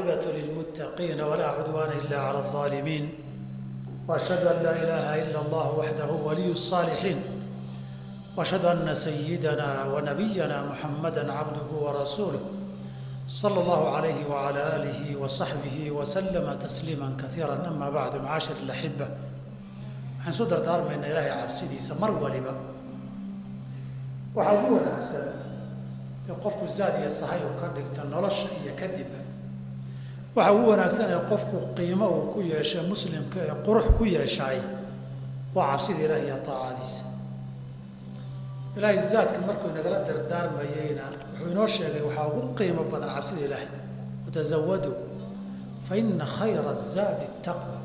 والعاقبة للمتقين ولا عدوان إلا على الظالمين وأشهد أن لا إله إلا الله وحده ولي الصالحين وأشهد أن سيدنا ونبينا محمدا عبده ورسوله صلى الله عليه وعلى آله وصحبه وسلم تسليما كثيرا. أما بعد معاشر الأحبة waxaan soo dardaarmaynaa ilaahay cabsidiisa mar waliba waxa ugu wanaagsan ee qofku zaad iyo sahay uu ka dhigto nolosha iyo kadib waxa ugu wanaagsan ee qofku qiimo uu ku yeesho muslimka ee qurux ku yeeshay waa cabsida ilaahay iyo taacadiisa. ilaahay zaadka markuu nagala dardaarmayayna wuxuu inoo sheegay waxa ugu qiimo badan cabsida ilaahay watazawadu fa inna khayra az-zaadi at-taqwa.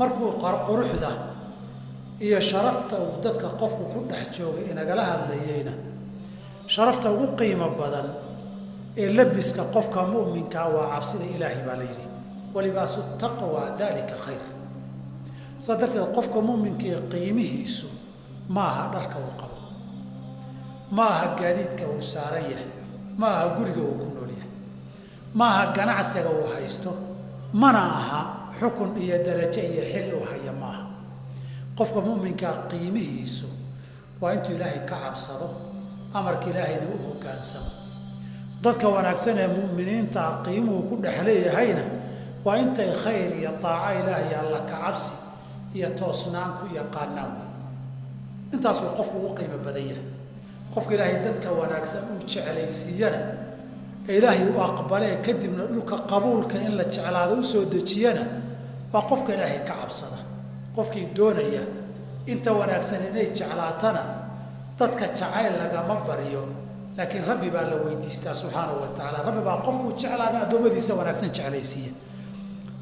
markuu quruxda iyo sharafta uu dadka qofku ku dhex joogay inagala hadlayayna sharafta ugu qiimo badan ee labiska qofka mu'minka waa cabsida ilaahay baa la yidhi walibaasu taqwa dalika khayr. sadarteed qofka mu'minka ee qiimihiisu maaha dharka uu qabo, maaha gaadiidka uu saaran yahay, maaha guriga uu ku nool yahay, maaha ganacsiga uu haysto, mana aha xukun iyo darajo iyo xil uu haya maaha. qofka mu'minka qiimihiisu waa intuu ilaahay ka cabsado amarka ilaahayna u hoggaansamo. dadka wanaagsan ee mu'miniinta qiimuhu ku dhex leeyahayna waa intay khayr iyo taaca ilaahay alla ka cabsi iyo toosnaan ku yaqaanaan. intaasuu qofku ugu qiimo badan yahay. qofka ilaahay dadka wanaagsan uu jeclaysiiyana ee ilaahay u aqbalee kadibna dhulka qabuulka in la jeclaado u soo dejiyana waa qofka ilaahay ka cabsada. qofkii doonaya inta wanaagsan inay jeclaatana dadka jacayl lagama baryo, laakiin rabbi baa la weydiistaa subxaanahu wa tacaala. rabbi baa qofku jeclaada addoommadiisa wanaagsan jeclaysiiya.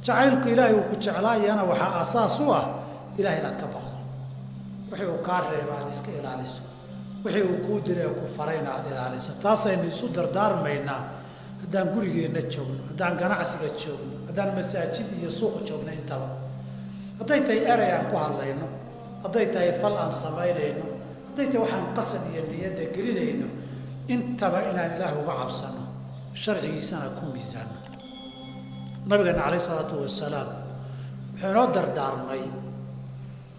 jacaylku ilaahay uu ku jeclaayana waxaa asaas u ah ilahay inaad ka baqdo, wixii uu kaa reeba aad iska ilaaliso, wixii uu kuu diray ku farayna aad ilaaliso. taasaynu isu dardaarmaynaa haddaan gurigeenna joogno, haddaan ganacsiga joogno, haddaan masaajid iyo suuq joogno. intaba hadday tahay erey aan ku hadlayno, hadday tahay fal aan samaynayno, hadday tahay waxaan qasad iyo niyadda gelinayno, intaba inaan ilaah uga cabsano sharcigiisana ku miisaano. nabigeena calayhi salaatu wasalaam wuxuu inoo dardaarmay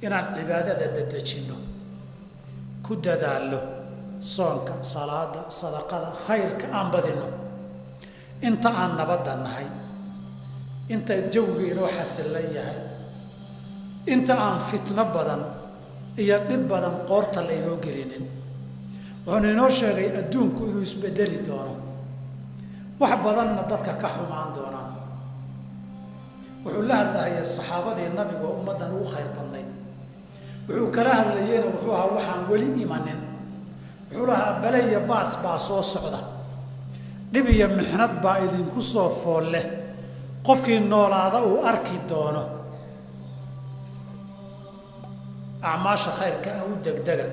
inaan cibaadada dadejinno, ku dadaallo soonka, salaada, sadaqada, khayrka aan badinno. inta aan nabadda nahay, inta jawiga inoo xasilan yahay, inta aan fitno badan iyo dhib badan qoorta laynoo gelinin. wuxuuna inoo sheegay adduunku inuu isbedeli doono, wax badanna dadka ka xumaan doonaan. wuxuu la hadlahayay saxaabadii nabiga oo ummaddan ugu khayr badnayd. wuxuu kala hadlayeyna wuxuu ahaa waxaan weli imanin. wuxuu lahaa bale iyo baas baa soo socda, dhib iyo mixnad baa idinku soo fool leh, qofkii noolaada uu arki doono. acmaasha khayrka u degdega,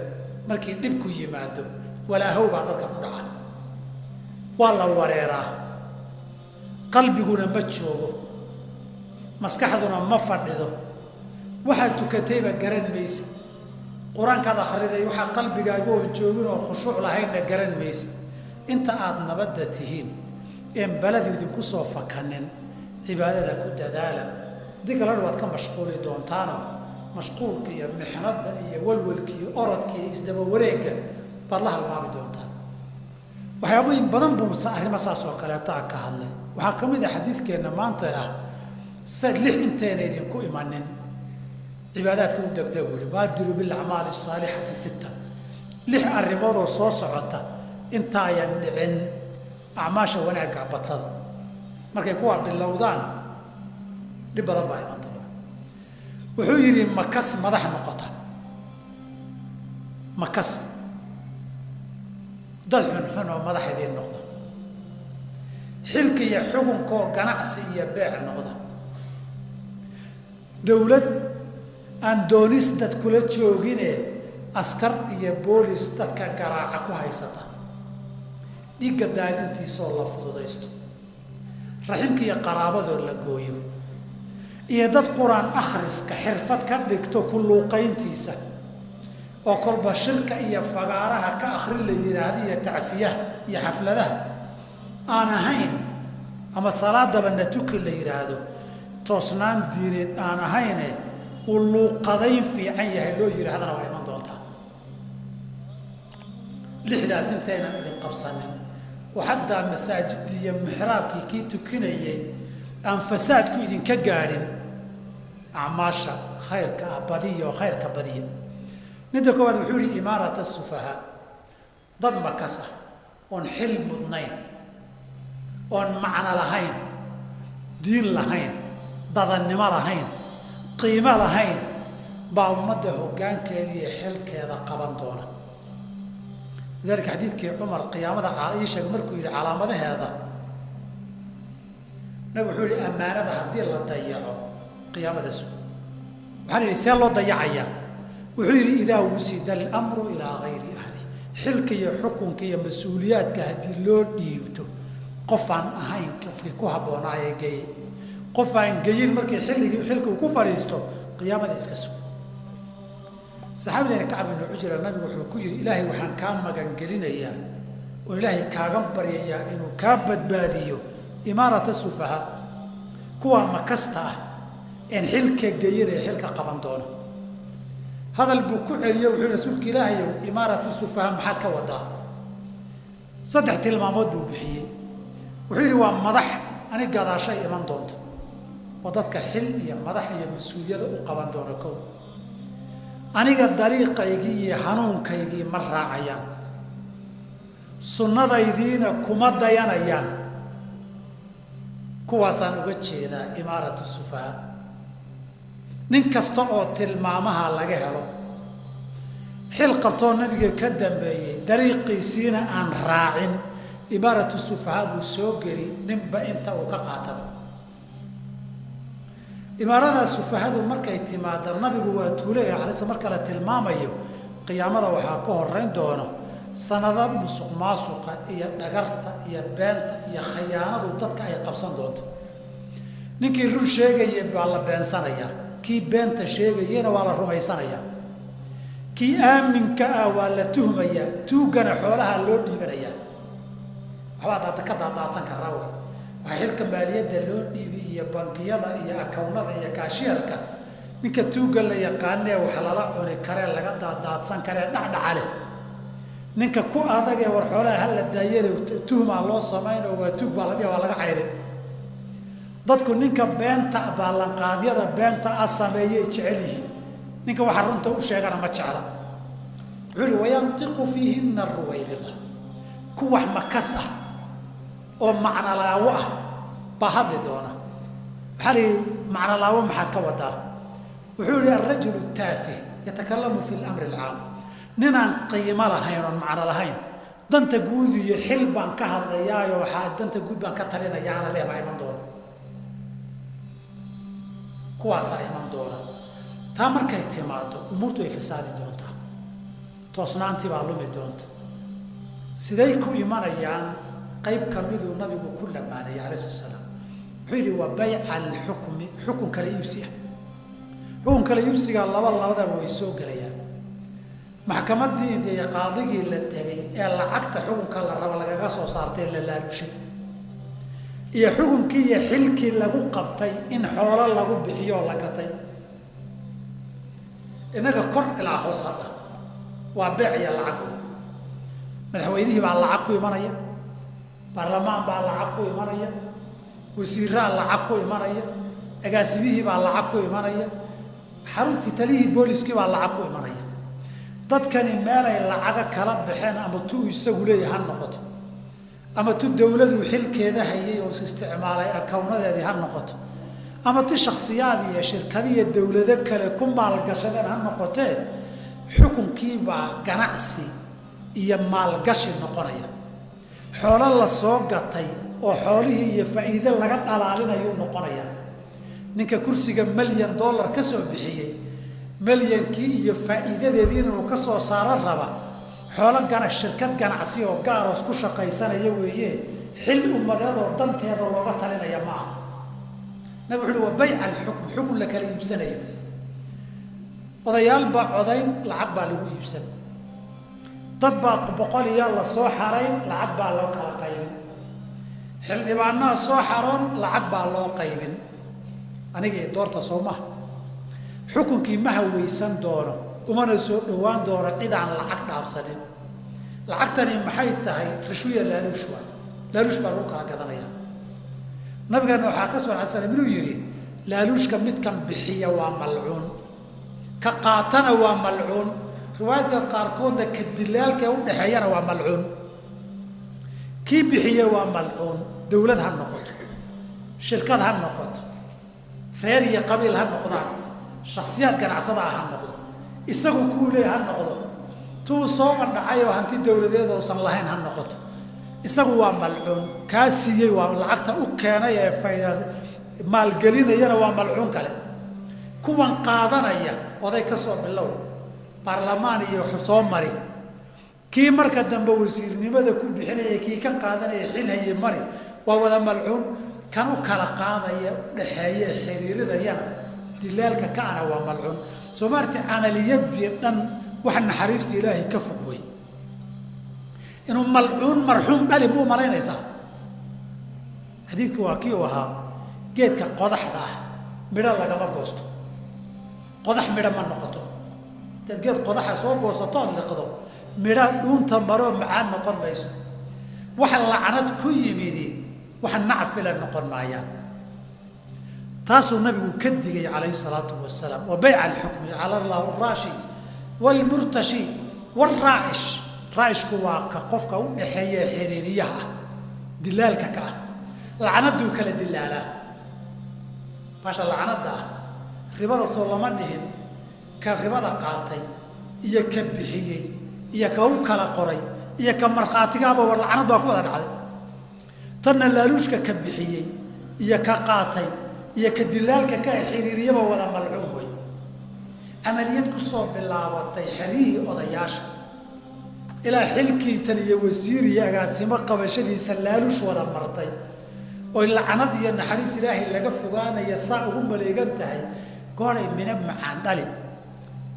markii dhibku yimaado walaahow baa dadka ku dhaca, waa la wareeraa, qalbiguna ma joogo, maskaxduna ma fadhido, waxaad tukatayba garan maysid, qur-aankaad akhriday waxaa qalbigaaga oo joogin oo khushuuc lahaynna garan maysid. inta aad nabadda tihiin een baladu idinku soo fakanin cibaadada ku dadaala. haddii kalena waad ka mashquuli doontaano mashquulka iyo mixnadda iyo walwalka iyo orodka iyo isdaba wareegga baad la halmaami doontaan. waxyaabooyin badan buu arrimo saas oo kaleeta ka hadlay. waxaa ka mid ah xadiidkeenna maanta ah lix intayna idinku imanin cibaadaadka u degdeg weli baadiru bilacmaali asaalixati sitta. lix arrimoodoo soo socota intaayan dhicin acmaasha wanaagga badsada. markay kuwaa bilowdaan dhib badan baa iman doona. wuxuu yidhi makas madax noqota, makas dad xunxun oo madax idiin noqda, xilka iyo xukunkaoo ganacsi iyo beec noqda, dowlad aan doonis dad kula joogine askar iyo boolis dadka garaaca ku haysata, dhiigga daadintiisoo la fududaysto, raximka iyo qaraabadoo la gooyo, iyo dad qur-aan akhriska xirfad ka dhigto ku luuqayntiisa oo kolba shirka iyo fagaaraha ka akhrin la yidhaahda iyo tacsiyaha iyo xafladaha aan ahayn ama salaadaba na tuki la yidhaahdo toosnaan diineed aan ahayne uu luuqadayn fiican yahay loo yidhaahdana waa iman doontaa lixdaas intaynan idin qabsanin oo xataa masaajidii iyo mixraabkii kii tukinayay aan fasaadku idinka gaadhin acmaasha khayrka ah badiya oo khayrka badiya midda koowaad wuxuu yihi imaarata sufahaa dad makas ah oon xil mudnayn oon macno lahayn diin lahayn dadannimo lahayn qiimo lahayn baa ummadda hoggaankeeda iyo xilkeeda qaban doona lidaalika xadiidkii cumar qiyaamada ii sheegay markuu yidhi calaamadaheeda nabigu wuxuu yihi ammaanada haddii la dayaco qiyaamada sug waxaan yidhi see loo dayacayaa wuxuu yidhi idaa wusida alamru ilaa gayri ahli xilka iyo xukunka iyo mas-uuliyaadka haddii loo dhiibto qof aan ahayn qofkii ku habboonaaye geeye qof aan geyin markii xilka uu ku fadhiisto qiyaamada iska sug saxaabigeena Kacab ibn Ujra nabigu wuxuu ku yidhi ilaahay waxaan kaa magangelinayaa oo ilaahay kaaga baryayaa inuu kaa badbaadiyo imaarata sufaha kuwa makasta ah in xilka geyin ee xilka qaban doono hadal buu ku celiyo wuxuu rasuulka ilaahay imaaratu sufaha maxaad ka wadaa saddex tilmaamood buu bixiyey wuxuu yidhi waa madax aniga gadaashay iman doonto oo dadka xil iyo madax iyo mas-uuliyada u qaban doono kow aniga dariiqaygii iyo hanuunkaygii ma raacayaan sunnadaydiina kuma dayanayaan kuwaasaan uga jeedaa imaaratu sufaha nin kasta oo tilmaamaha laga helo xil qabtoo nabiga ka dambeeyey dariiqiisiina aan raacin imaaratu sufaha buu soo geli ninba inta uu ka qaataba imaarada sufahadu markay timaado nabigu waa tuulay xariis marka la tilmaamayo qiyaamada waxaa ka horeyn doona sanada musuq maasuqa iyo dhagarta iyo beenta iyo khiyaanadu dadka ay qabsan doonto ninkii run sheegay baa la beensanayaa kii beenta sheegayna waa la rumaysanayaa kii aaminka ah waa la tuhmayaa tuugana xoolaha loo dhiibanayaa waxba dadka ka daadsan karaa way waxa xilka maaliyadda loo dhiibi iyo bangiyada iyo akawnada iyo kaashiyarka ninka tuuga la yaqaanee wax lala cuni kare laga daadsan kare dhacdhacale ninka ku adag ee war xoolaha hal la daayay tuhma loo sameeyo waa tuug baa la dhigaa waa laga cayrin dadku ninka beenta baalanqaadyada beenta asameeyay jecel yihiin ninka waxa runta u sheegana ma jecla wuxuu wayantiqu fiihinna ruwaylida ku wax makas ah oo macna laawo ah baa hadli doona xali macna laawo maxaad ka wadaa wuxuu yidhi arrajulu taafih yatakallamu fi al-amri al-aam ninaan qiimo lahayn oo macna lahayn danta guud iyo xil baan ka hadlayaayo waxaa danta guud baan ka talinayaana leebaa iman doona kuwaasaa iman doona taa markay timaado umuurtu way fasaadi doontaa toosnaantii baa lumi doonta siday ku imanayaan qayb ka miduu nabigu ku lamaanayay calayhi salaam wuxuu yidhi waa bayca alxukmi xukun kala iibsiga xukun kala iibsiga labadaba way soo gelayaan maxkamaddii iyo qaadigii la tegay ee lacagta xukunka la raba lagaga soo saartay la laalushay iyo xukunkii iyo xilkii lagu qabtay in xoolo lagu bixiyo la gatay inaga kor ilaa hoos hadda waa beec iyo lacag madaxweynihii baa lacag ku imanaya baarlamaan baa lacag ku imanaya wasiiraa lacag ku imanaya agaasimihii baa lacag ku imanaya xaruntii talihii booliskii baa lacag ku imanaya dadkani meelay lacaga kala baxeen ama tu isagu leeyahay ha noqoto ama tu dawladu xilkeeda hayay oo isticmaalay akawnadeedii ha noqoto ama ti shakhsiyaad iyo shirkado iyo dawlado kale ku maalgashadeen ha noqotee xukunkii baa ganacsi iyo maalgashi noqonaya xoolo la soo gatay oo xoolihii iyo faa'iido laga dhalaalinayo noqonaya ninka kursiga $1 milyan ka soo bixiyay milyankii iyo faa'iidadeedii inuu ka soo saaro raba xoolo shirkad ganacsi oo gaaros ku shaqaysanaya weeye xil ummadeed oo danteeda looga talinaya ma aha nabi wuxuu waa bay'a al-hukm xukun la kala iibsanayo odayaal baa codayn lacag baa lagu iibsan dad baa boqol iyo la soo xarayn lacag baa loo kala qaybin xildhibaanada soo xaroon lacag baa loo qaybin aniga doorta Soomaa xukunkii ma hawaysan doono umana soo dhawaan doono cid aan lacag dhaafsanin lacagtani maxay tahay rishwiya laaluush baa lagu kala gadanaya nabigana waxaa ka soo xasanay inuu yiri laaluushka midkan bixiya waa malcuun ka qaatana waa malcuun riwaayadka qaarkoodna ka dilaalka u dhaxeeyana waa malcuun kii bixiya waa malcuun dawlad ha noqoto shirkad ha noqoto reer iyo qabiil ha noqdaan shakhsiyaad ganacsada ha noqdo isagu ku leeyahay ha noqdo tuu soo dhacay oo hanti dawladeed oo san lahayn ha noqoto isagu waa malcuun kaasiyay waa lacagta u keenay ee fayda maalgelinayana waa malcuun kale kuwan qaadanaya oday ka soo bilow baarlamaan iyo soo mari kii marka dambe wasiirnimada ku bixinaya kii ka qaadanaya xilhaye mari waa wada malcuun kan u kala qaadaya dhaxeeya xiriirinayana dilaalka kaana waa malcuun Soomaarti amaliyadii dhan wax naxariista Ilaahay ka fog way inuu malcuun marxuum dhali muu malaynaysa xadiidku waa kii waha geedka qodaxda ah midho lagama goosto qodax midho ma noqoto dad geed qodaxa soo goosato liqdo midho dhuunta maro macaan noqon mayso wax lacnad ku yimidi wax nacfila noqon maayaan taasuu nabigu ka digay calayhi salaatu wasalaam wa bay'a al-hukmi ala Allah ar-rashi wal murtashi wal ra'ish raishku waa ka qofka u dhaxeeya xiriiriyaha dilaalka ka lacnadu kala dilaala basha lacnada ribada soo lama dhihin ka ribada qaatay iyo ka bixiyay iyo ka u kala qoray iyo ka marxaatigaaba war lacnadu ku wada dhacday tan laaluushka ka bixiyay iyo ka qaatay iyo ka dilaalka ka xiriiriyaba wada malcuun way amaliyad ku soo bilaabatay xiriir odayaasha ilaa xilkii tan iyo wasiiriga agaasimo qabashadiisa laaluush wada martay oo lacnad iyo naxariis Ilaahay laga fogaanaya saa ugu maleegan tahay gooray mina macaan dhali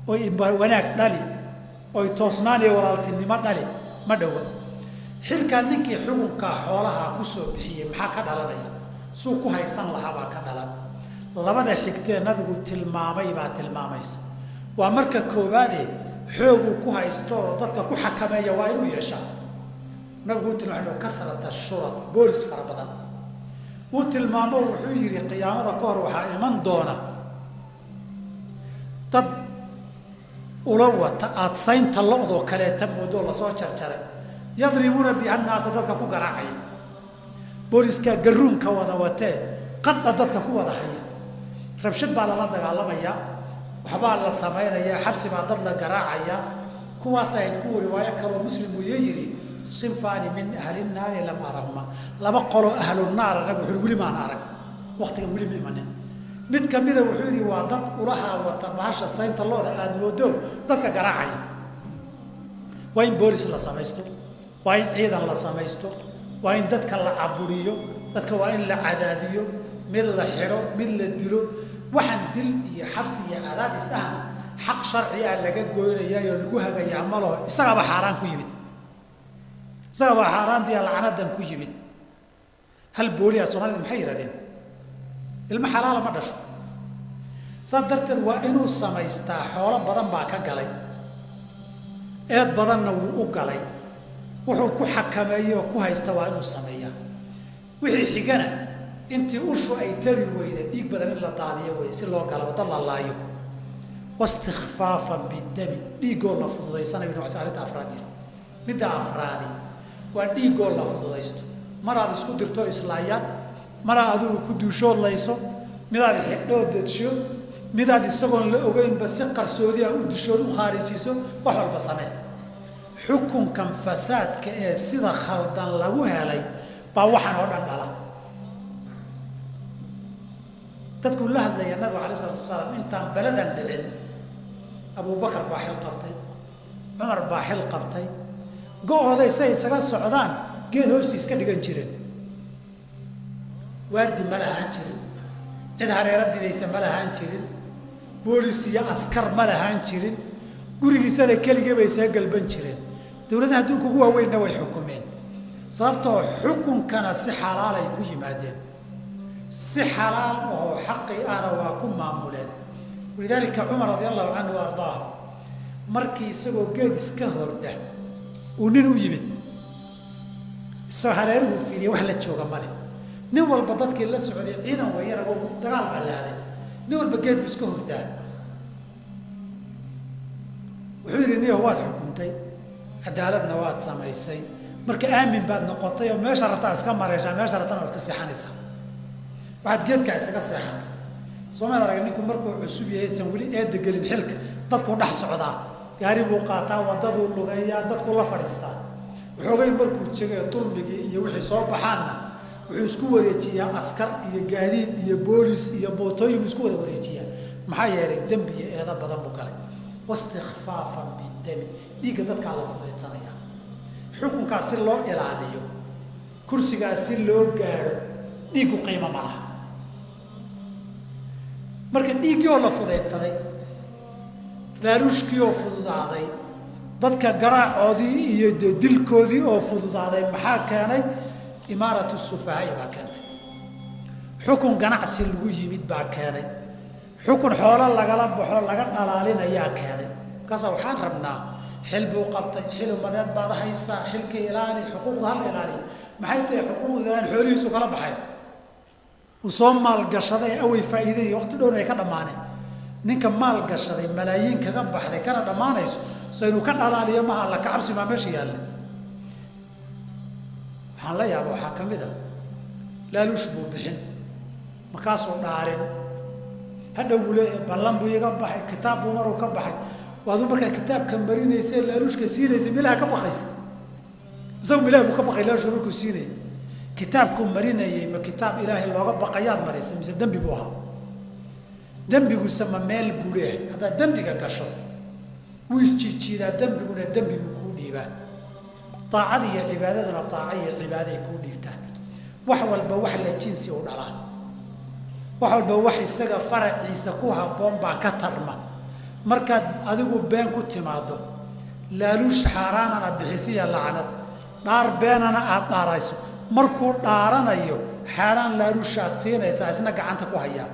oo imbar wanaag dhali oo toosnaan iyo walaaltinimo dhali ma dhawa xilka ninkii xukunka xoolaha ku soo bixiyay maxaa ka dhalanaya soo ku haysan lahaa ka dhalan labada xigtee nabigu tilmaamay baa tilmaamaysa waa marka koobaade xoogu ku haysto dadka ku xakameeya waa inuu yeeshaa nabigu tilmaamo kasrata shurad boolis farabadan uu tilmaamo wuxuu yiri qiyaamada ka hor waxa iman doona dad ulawata aad saynta lo'do kale tamoodo la soo jarjaray yadribuna biha an-nas dadka ku garaacay booliska garuunka wada watee qadda dadka ku wada haya rabshad baa la dagaalamaya waxba la sameeynaya xabsi baa dad la garaacaya kuwaas ay ku riwaayo kale muslim uu yiri sinfani min ahli an-nar lam arahuma laba qolo ahlu an-nar rabu xurguli ma arag waqtiga wali ma imanin mid kamida wuxuu yiri waa dad ulaha wata baasha saynta looda aad moodo dadka garaacay waa in boolis la samaysto waa in ciidan la samaysto waa in dadka la caburiyo dadka waa in la cadaadiyo mid la xiro mid la dilo waxaan dil iyo xabsi iyo cadaadis ah xaq sharci ah laga gooynayaa oo lagu hagayaa malo isaga ba xaraan ku yimid isaga ba xaraan diya lacnadan ku yimid hal booliya Soomaalida maxay yiraahdeen ilma xalaal ma dhasho sadarteed waa inuu samaystaa xoolo badan baa ka galay eed badanna wuu u galay wuxuu ku xakameeyo ku haysta waa inuu sameeyaa wixii xigana intii ushu ay tari weyday dhiig badan in la daadiyo way si loo galo dad la laayo wastikhfaafan bidami dhiigoo la fududeysanayo inuu asaarinta afraadi midda afraadi waa dhiigoo la fududeysto maraad isku dirto islaayaan mara adigu ku duushood layso midaad xidhood dedshiyo midaad isagoon la ogeyn ba si qarsoodi ah u dishood u khaarijiso wax walba samee xukunkan fasaadka ee sida khaldan lagu helay baa waxaan oo dhan dhala dadku la hadlaya nabi cali sallallahu alayhi wasallam intaan baladan dhicin Abu Bakar baa xil qabtay Umar baa xil qabtay go'ooday say isaga socdaan geed hoostiis ka dhigan jireen waardi ma lahaan jirin cid hareeraddiisa ma lahaan jirin boolis iyo askar ma lahaan jirin gurigiisana kaliya bay isaga galban jireen dawladda adduunka ugu waaweynna way xukumeen sababtoo xukunkana si xalaal ay ku yimaadeen si xalaal oo xaqi ana waa ku maamuleen walidaalika Umar radiyallahu anhu ardaahu markii isagoo geed iska horda uu nin u yimid isagoo hareeruhu fiiriye wax la jooga male nin walba dadkii la socday ciidan weeyana oo dagaal balaaday nin walba geed iska hordaa wuxuu yiri niyo waad xukuntay cadaaladna waad samaysay marka aamin baad noqotay oo meesha rabtaa iska mareeshaa meesha rabtaa iska seexanaysaa waxaad geedka isaga seexatay Soomaaliya arag ninku markuu cusub yahay san wali eed galin xilka dadku dhax socdaa gaari buu qaataa wadadu lugeeyaa dadku la fadhiistaa wuxuu markuu jegay dulmigii iyo wixii soo baxaana wuxuu isku wareejiyaa askar iyo gaadiid iyo boolis iyo mootooyin isku wada wareejiyaa maxaa yeelay dambi iyo eeda badan buu galay واستخفافا بالدم ديك ددك على فضيتانيا xukunkaas si loo ilaaliyo kursigaas si loo gaaro dhiigu qiimo ma laha marka dhiigii la fudaytay laarushkii oo fududaaday dadka garaacoodii iyo dilkoodii oo fududaaday maxaa keenay imaaratu sufahay baa keentay xukun ganacsi lagu yimid baa keenay xukun xoolo lagala baxo laga dhalaalinayaa keenay kaas waxaan rabnaa xil buu qabtay xil umadeed baad haysaa xilka ilaali xuquuqda hal ilaali maxay tahay xuquuqda ilaali xoolihiisu kala baxay usoo maal gashaday away faa'iiday waqti dhow ay ka dhamaanay ninka maal gashaday malaayiin kaga baxday kana dhamaanayso soo inuu ka dhalaaliyo ma alla ka cabsi ma meesha yaalla waxaan la yaabo waxa kamid ah laaluush buu bixin markaasoo dhaarin hadda wule ballan buu iga baxay kitaab buu maruu ka baxay waadu marka kitaabka marinaysa laaluushka siinaysa milaha ka baqaysa soo milaha buu ka baqay laaluushka markuu siinay kitaabku marinayay ma kitaab ilaahay looga baqayaad maraysa mise dambi buu ahaa dambigu sama meel buu leeyahay hada dambiga gasho wuu isjiijiidaa dambiguna dambi buu ku dhiibaa taacada iyo cibaadaduna taaca iyo cibaaday ku dhiibtaa wax walba wax la jinsi u dhalaa wax walba wax isaga faraciisa ku haboon baa ka tarma markaad adigu been ku timaado laaluush xaaraanana bixisiya lacnad dhaar beenana aad dhaarayso markuu dhaaranayo xaaraan laaluushaad siinaysa isna gacanta ku haya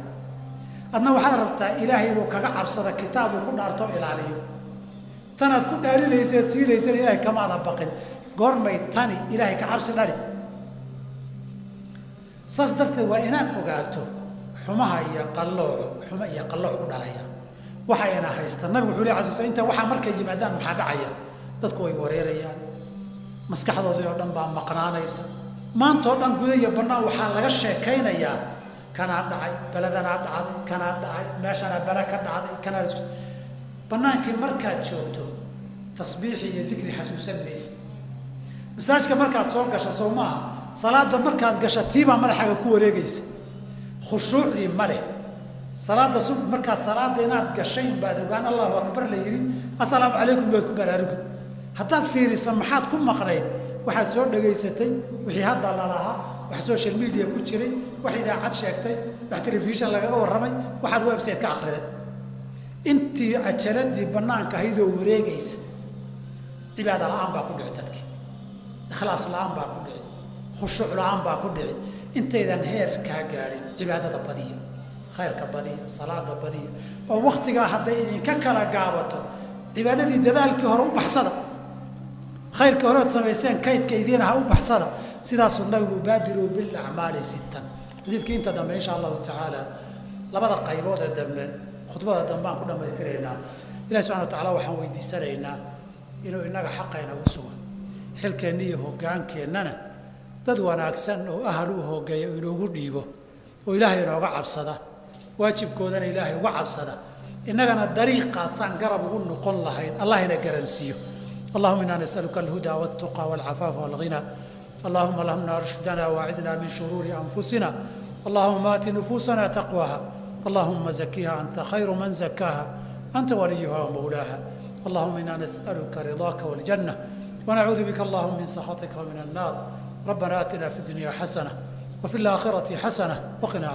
adna waxaad rabtaa ilaahay inuu kaga cabsada kitaab uu ku dhaarto ilaaliyo tanaad ku dhaarinaysa siinaysa ilaahay kama ada baqin goormay tani ilaahay ka cabsi dhali saas darteed waa inaad ogaato xumaha iyo qallooc xuma iyo qallooc u dhalaya waxayna haystaan nabigu wuxuu leeyahay xasuusta inta waxa markay yimaadaan maxaa dhacaya dadku way wareerayaan maskaxdooda oo dhan baa maqnaanaysa maanta oo dhan gudaha banaan waxaa laga sheekaynayaa kana dhacay baladana dhacday kana dhacay meeshana bala ka dhacday kana isku banaankii markaad joogto tasbiix iyo dhikri xasuusan maysid masaajka markaad soo gasho Soomaa salaada markaad gasho tiiba madaxaaga ku wareegaysa khushuucii male salaada sub markaad salaada inaad gashay baad ogaan Allahu akbar la yiri assalaamu alaykum baad ku baraarugi haddaad fiiriso maxaad ku maqnayd waxaad soo dhageysatay wixii hadda la lahaa wax social media ku jiray wax idaacad sheegtay wax television laga warramay waxaad website ka akhriday intii ajaladii banaanka haydoo wareegaysa cibaada la'aan baa ku dhacay dadkii ikhlaas la'aan baa ku dhacay khushuuc la'aan baa ku dhacay intaydan heer ka gaarin cibaadada badiyo khayrka badiyo salaada badiyo oo waqtiga hadday idinka kala gaabato cibaadadii dadaalkii hore u baxsada khayrka hore sameeyeen kaydka idin ha u baxsada sidaas nabigu baadiru bil a'maali sittan hadidka inta dambe insha Allah ta'ala labada qaybood ee dambe khudbada dambe aan ku dhameystirayna ilaahay subhanahu wa ta'ala waxaan weydiisanaynaa inuu inaga xaqayna u sugo xilkeena iyo hogaankeenana dad wanaagsan oo ahal u hogeeyo inuu dhiibo oo ilaahay inooga cabsada waajibkoodana ilaahay uga cabsada inagana dariiqaasaan garab ugu noqon lahayn Allah ina garansiyo اللهم إنا نسألك الهدى والتقى والعفاف والغنى اللهم ألهمنا رشدنا واعذنا من شرور أنفسنا اللهم آت نفوسنا تقواها اللهم زكيها أنت خير من زكاها أنت وليها ومولاها اللهم إنا نسألك رضاك والجنة ونعوذ بك اللهم من سخطك ومن النار ربنا آتنا في الدنيا حسنة وفي الآخرة حسنة وقنا